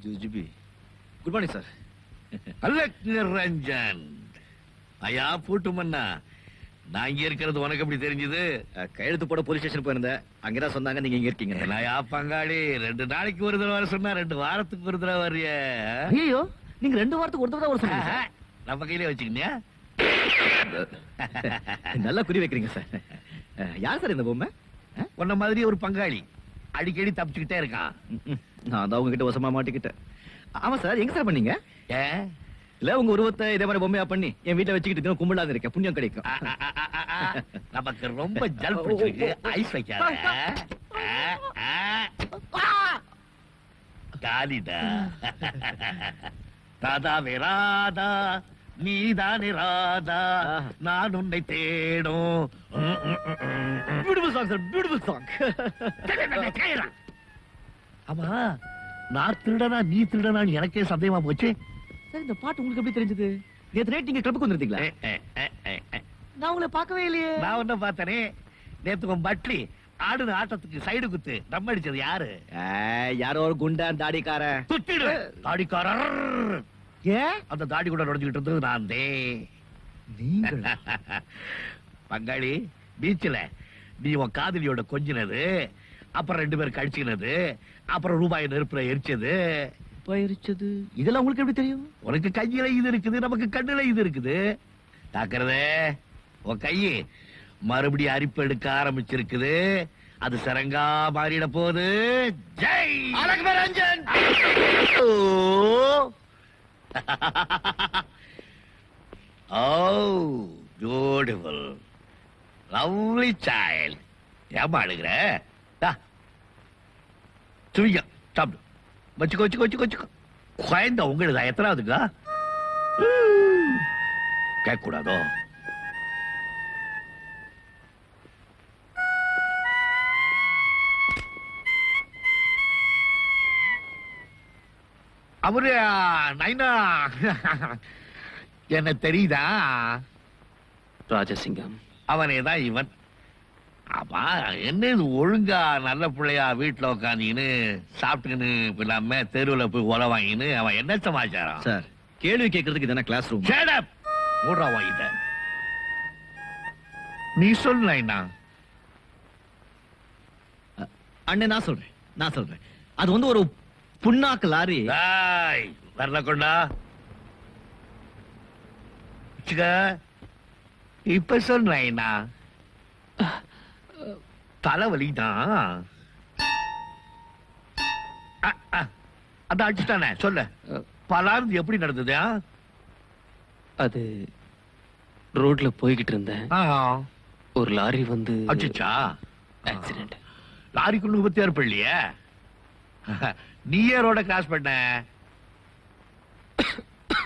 ஜுஜுபி. Good morning sir. Alakh Niranjan. ஐயா பூட்டுமண்ணா, நான் இங்க இருக்கிறது உனக்கு எப்படி தெரிஞ்சது? கையெழுத்து போட போலீஸ் ஸ்டேஷன் போயிருந்தேன். அங்கதான் சொன்னாங்க நீங்க இங்க இருக்கீங்க. என்னையா பங்காளி, 2 நாளைக்கு ஒரு தடவை வர சொன்னா 2 வாரத்துக்கு ஒரு தடவை வர்றிய? ஐயோ, நீங்க 2 வாரத்துக்கு ஒரு தடவை வர சொன்னீங்க. நம்ம கையிலே வச்சுக்கினியா? நல்லா குறி வைக்கிறீங்க சார். யார் சார் இந்த பொம்மை? உன்ன மாதிரி ஒரு பங்காளி அடிக்கடி தப்பிச்சுக்கிட்டே இருக்கான். நான் தான் உங்ககிட்ட வசமா மாட்டிக்கிட்டேன். ஆமா சார், எங்க சார் பண்ணீங்க? ஏன் இல்ல உங்க உருவத்தை இதே மாதிரி பொம்மையா பண்ணி என் வீட்டை வச்சுக்கிட்டு கும்பிடாத இருக்கேன், புண்ணியம் கிடைக்கும். நமக்கு ரொம்ப ஜல் பிடிச்சிருக்கு. ஐஸ் வைக்காத. காலிடா ராதா வேராதா, நீதானே ராதா, நான் உன்னை தேடும். Beautiful song sir, beautiful song. ஆமா, நான் திருடனா நீ திருடனான்னு எனக்கே சந்தேகமா போச்சு. சார் இந்த பாட்டு உங்களுக்கு எப்படி தெரிஞ்சது? நேத்து நைட் நீங்க கிளப்புக்கு வந்திருந்தீங்களா? நான் உங்களை பார்க்கவே இல்லையே. நான் ஒன்ன பார்த்தனே. நேத்து உன் பட்லி ஆடுன ஆட்டத்துக்கு சைடு குத்து டம் அடிச்சது யாரு? யாரோ ஒரு குண்டான் தாடிக்காரன். துட்டிடு தாடிக்காரர். ஏன் அந்த தாடி கூட நுழைஞ்சுக்கிட்டு இருந்தது நான் தே. நீங்க பங்காளி, பீச்சில் நீ உன் காதலியோட கொஞ்சினது, அப்புறம் 2 பேரும் கழிச்சினது, அப்புறம் ரூபாய் நெருப்புல எரிச்சது பயிரிச்சது, இதெல்லாம் உங்களுக்கு எப்படி தெரியும்? உனக்கு கையில இது இருக்குது, நமக்கு கண்ணுல இது இருக்குது. தாக்குறதே உன் கையி மறுபடியும் அரிப்பு எடுக்க ஆரம்பிச்சிருக்குது. அது சரங்கா மாறிட போகுது. Jai அலக் Niranjan. Oh, beautiful, lovely child. ஏமா அழுகிற? சுவிங்க சாப்பிடு. வச்சுக்கோ வச்சுக்கோ வச்சுக்கோ வச்சுக்கோ. குழந்தை உங்களுக்கு எத்தனாவதுக்கா? கேட்க கூடாதோ? அவரு நைனா என்ன தெரியுதா? ராஜசிங்கம் அவனேதான் இவன். அப்பா என்ன இது ஒழுங்கா நல்ல பிள்ளையா வீட்டுல உட்காந்துக்கின்னு சாப்பிட்டுக்கின்னு இல்லாம தெருவுல போய் உல வாங்கின்னு அவன் என்ன சமாச்சாரம்? சார் கேள்வி கேட்கறதுக்கு இதான கிளாஸ் ரூம்? மூடா வாங்கிட்ட. நீ சொல்லு நைனா. அண்ணே நான் சொல்றேன். அது வந்து ஒரு புண்ணாக்கு லாரி. வரல கொண்டா இப்ப சொல்றேன்னா தலைவலிதான். அதான் அடிச்சுட்டானே. சொல்ல பலாருந்து எப்படி நடந்தது? அது ரோட்ல போய்கிட்டு இருந்தேன். ஒரு லாரி வந்து அடிச்சா ஆக்சிடென்ட். லாரிக்குள்ள விபத்து ஏற்படலையே. நீயே ரோட கிராஸ் பண்ண.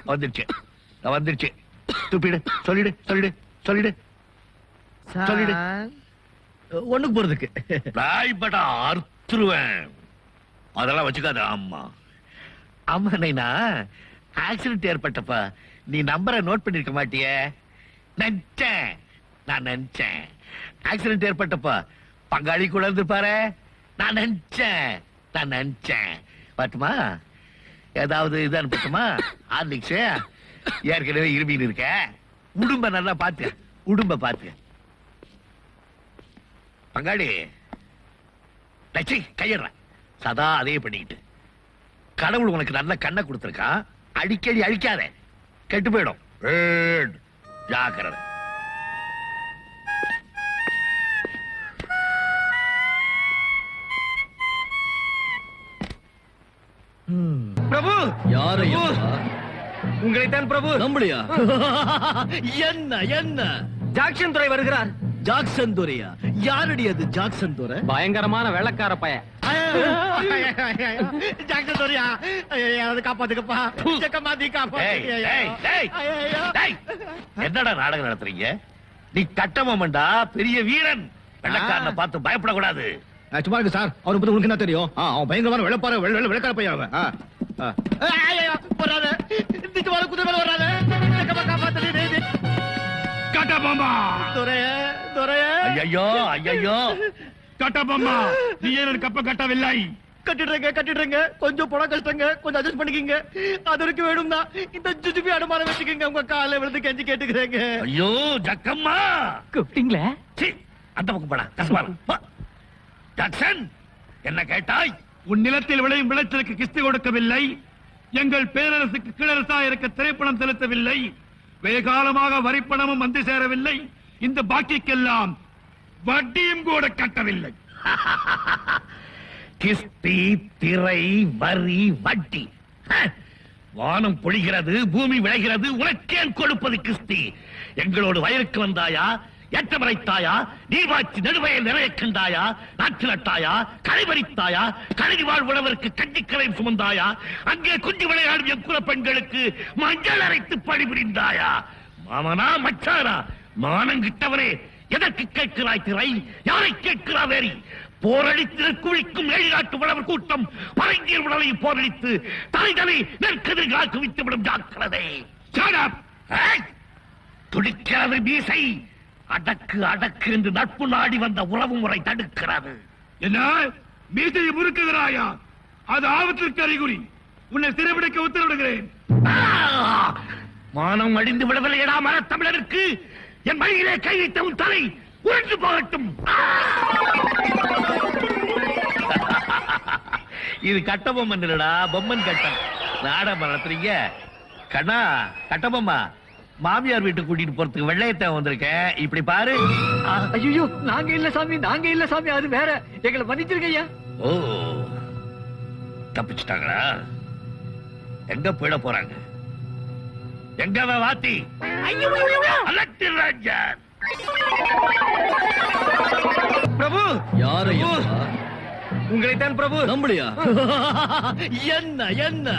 வந்துருச்சு. துப்பிடு. சொல்லிடு சொல்லிடு சொல்லிடு சொல்லிடு. ஒண்ணுக்கு போறதுக்கு ராய்படா அறுத்துருவேன். அதெல்லாம் வச்சுக்காத. ஆமா ஆமா நைனா, ஆக்சிடென்ட் ஏற்பட்டப்ப நீ நம்பரை நோட் பண்ணிருக்க மாட்டியே. நான் நினைச்சேன் ஆக்சிடென்ட் ஏற்பட்டப்ப பங்காளி கூட இருந்து பாரு. நான் நினைச்சேன் பாட்டுமா ஏதாவது இது அனுப்பட்டுமா? ஹார்லிக்ஸ் ஏற்கனவே இருமின்னு இருக்க. உடும்ப நல்லா பாத்து பங்காளி கையிடுற. சதா அதே பண்ணிக்கிட்டு கடவுள் உனக்கு நல்ல கண்ணை கொடுத்திருக்கான். அடிக்கடி அழிக்காத, கெட்டு போயிடும். ஜாக்கிரதை. பிரபு யாரு? உங்களைத்தான் பிரபு. நம்மளையா? என்ன ஜாக்சன் துறை வருகிறார். ஜாக்சன் துரையா? யாரடி அது ஜாக்சன் துரை? பயங்கரமான வெள்ளக்கார பையன். ஜாக்சன் துரையா? காப்பாத்துக்கப்பா. என்னடா நாடகம் நடத்துறீங்க? நீ கட்டமண்டா பெரிய வீரன். வெள்ளக்காரனை பார்த்து பயப்படக்கூடாது. சும்மா இருக்கு சார். அவரை பத்தி உங்களுக்கு என்ன தெரியும்? அவன் பயங்கரமான வெள்ளக்கார பையன் அவன். ஐயோ கட்டபொம்மா, நீ ஏன் கப்ப கட்டவில்லை? கட்டிடுறேங்க கொஞ்சம் பணம் கஷ்டங்க கொஞ்சம் அட்ஜஸ்ட் பண்ணிக்கங்க அது வரைக்கும் வேணும்னா இந்த ஜுஜுபி அடமான வச்சுக்கோங்க உங்க காலை விழுந்து கெஞ்சி கேட்டுக்கிறேங்க. ஐயோ ஜக்கம்மா கூப்பிட்டீங்களே அந்த பக்கம் போடா கஷ்டமா. ஜாக்சன் என்ன கேட்டாய்? உன் நிலத்தில் விளையும் விளைச்சலுக்கு கிஸ்தி கொடுக்கவில்லை, எங்கள் பேரரசுக்கு கிளரசா இருக்க திரைப்பணம் செலுத்தவில்லை, வெகுகாலமாக வரிப்பணமும் வந்து சேரவில்லை, இந்த பாக்கிக்கெல்லாம் வட்டியும் கூட கட்டவில்லை. கிஸ்தி திரை வரி வட்டி. வானம் பொழிகிறது பூமி விளைகிறது உனக்கேன் கொடுப்பது கிஸ்தி? எங்களோடு வயலுக்கு வந்தாயா, ஏற்றமறைத்தாயா, நீவாச்சி நடுவயல் நிறைய கண்டாயா, நாற்று நட்டாயா, களைபறித்தாயா, கழுதி வாழ் உழவருக்கு கஞ்சிக்கரை சுமந்தாயா, அங்கே குஞ்சு விளையாடும் என் குல பெண்களுக்கு மஞ்சள் அரைத்து பணிபுரிந்தாயா? மாமனா மச்சாரா மானங்கிட்டவரே, எதற்கு கேட்கிறாய் திரை? யாரை கேட்கிறா வேறி? போரடித்து குழிக்கும் ஏழு உழவர் கூட்டம் பரங்கியர் உடலை போரடித்து தலைதலை நெற்கதிர்கள் குவித்துவிடும் ஜாக்கிரதை. துடிக்கிறது மீசை. அடக்கு அடக்கு என்று நட்பு நாடி வந்த உறவு முறை தடுக்கிறது. என்ன மீசையை முறுக்குகிறாயா? அது ஆபத்திற்கு அறிகுறி. உன்னை சிறைபிடிக்க உத்தரவிடுகிறேன். மானம் அடிந்து விடவில்லையடா மரத்தமிழருக்கு. என் வழியிலே கை வைத்த உன் தலை உருண்டு போகட்டும். இது கட்டபொம்மன் இல்லடா, பொம்மன் கட்டம். நாடகம் நடத்துறீங்க கண்ணா. கட்டபொம்மா மாமியார் வீட்டுக்கு கூட்டிட்டு போறதுக்கு வெள்ளையத்தை வந்திருக்கேன். இப்படி பாரு. ஐயோ நாங்க இல்ல சாமி அது வேற. எங்களை மன்னிச்சிருங்க ஐயா. ஓ தப்பிச்சுட்டாங்களா? எங்க போயிட போறாங்க? எங்க வாத்தி அலட்டில் ராஜன். பிரபு யாரு உங்களைத்தான் பிரபு. நம்மளையா? என்ன என்ன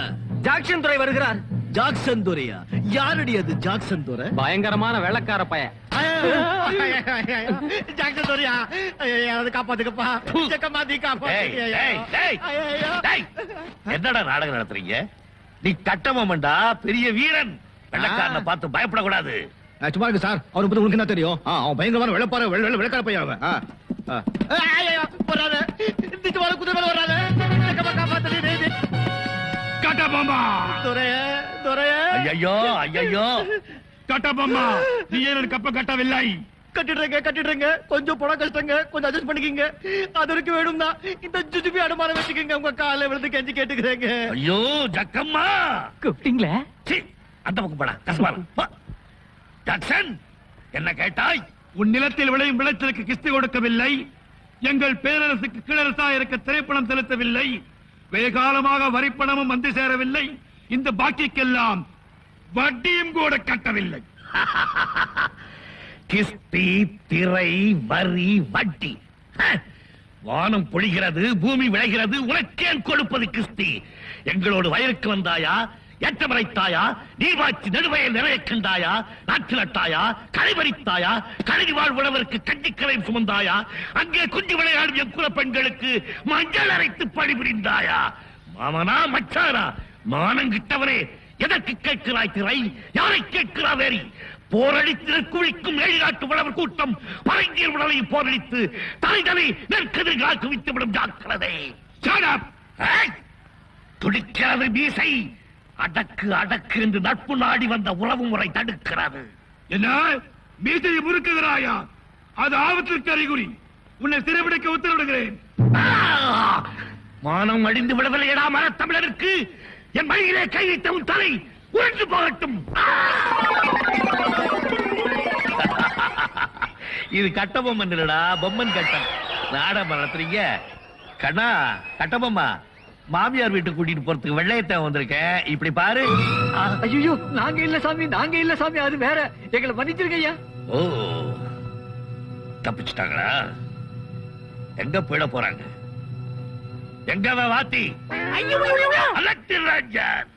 ஜாக்சன் துரை வருகிறார். ஜாக்சன் துரையா? யாரடி அது ஜாக்சன் துரை? பயங்கரமான வெள்ளக்கார பையன். ஜாக்சன் துரையா? யாராவது காப்பாத்துக்கப்பா. என்னடா நாடகம் நடத்துறீங்க? நீ கட்டபொம்மன்டா, பெரிய வீரன். வெள்ளக்காரனை பார்த்து பயப்படக்கூடாது. சும்மா இருக்கு சார். அவரை பத்தி உங்களுக்கு என்ன தெரியும்? அவன் பயங்கரமான வெள்ளப்பார வெள்ளக்கார பையன் அவன். கட்டபொம்மா ஐயோ ஐயோ கட்டபொம்மா, நீ ஏன் கப்ப கட்டவில்லை? கட்டிடுறேங்க கொஞ்சம் பணம் கஷ்டங்க கொஞ்சம் அட்ஜஸ்ட் பண்ணிக்கங்க அது வரைக்கும் வேணும்னா இந்த ஜுஜுபி அடமான வச்சுக்கோங்க உங்க காலை விழுந்து கெஞ்சி கேட்டுக்கிறேங்க. ஐயோ ஜக்கம்மா கூப்பிட்டீங்களே அந்த பக்கம் போடா கஷ்டமா. ஜாக்சன் என்ன கேட்டாய்? உன் நிலத்தில் விளையும் விளைச்சலுக்கு கிஸ்தி கொடுக்கவில்லை, எங்கள் பேரரசுக்கு கிளரசா இருக்க திரைப்பணம் செலுத்தவில்லை, வெகுகாலமாக வரிப்பணமும் வந்து சேரவில்லை, இந்த பாக்கிக்கெல்லாம் வட்டியும் கூட கட்டவில்லை. கிஸ்தி திரை வரி வட்டி. வானம் பொழிகிறது பூமி விளைகிறது உனக்கேன் கொடுப்பது கிஸ்தி? எங்களோடு வயலுக்கு வந்தாயா, ஏற்றமறைத்தாயா, நீவாச்சி நடுவயல் நிறைய கண்டாயா, நாற்று நட்டாயா, களைபறித்தாயா, கழுதி வாழ் உழவருக்கு கஞ்சிக்கரை சுமந்தாயா, அங்கே குஞ்சு விளையாடும் என் குல பெண்களுக்கு மஞ்சள் அரைத்து பணிபுரிந்தாயா? மாமனா மச்சாரா மானங்கிட்டவரே, எதற்கு கேட்கிறாய் திரை? யாரை கேட்கிறா வேறி? போரடித்து குழிக்கும் ஏழு உழவர் கூட்டம் பரங்கியர் உடலை போரடித்து தலைதலை நெற்கதிர்கள் குவித்துவிடும் ஜாக்கிரதை. துடிக்கிறது மீசை. அடக்கு அடக்கு என்று நட்பு நாடி வந்த உறவு முறை தடுக்கிறது. என்ன மீசையை முறுக்குகிறாயா? அது ஆபத்திற்கு அறிகுறி. உன்னை சிறைபிடிக்க உத்தரவிடுகிறேன். மானம் அடிந்து விடவில்லையடா மரத்தமிழருக்கு. என் வழியிலே கை வைத்த உன் தலை உருண்டு போகட்டும். இது கட்டபொம்மன் இல்லடா, பொம்மன் கட்டம். நாடகம் நடத்துறீங்க கண்ணா. கட்டபொம்மா மாமியார் வீட்டுக்கு கூட்டிட்டு போறதுக்கு வெள்ளையத்தை வந்திருக்கேன். இப்படி பாரு. ஐயோ நாங்க இல்ல சாமி அது வேற. எங்களை மன்னிச்சிருங்க ஐயா. ஓ தப்பிச்சுட்டாங்களா? எங்க போயிட போறாங்க? எங்க வாத்தி அலட்டில் ராஜன்.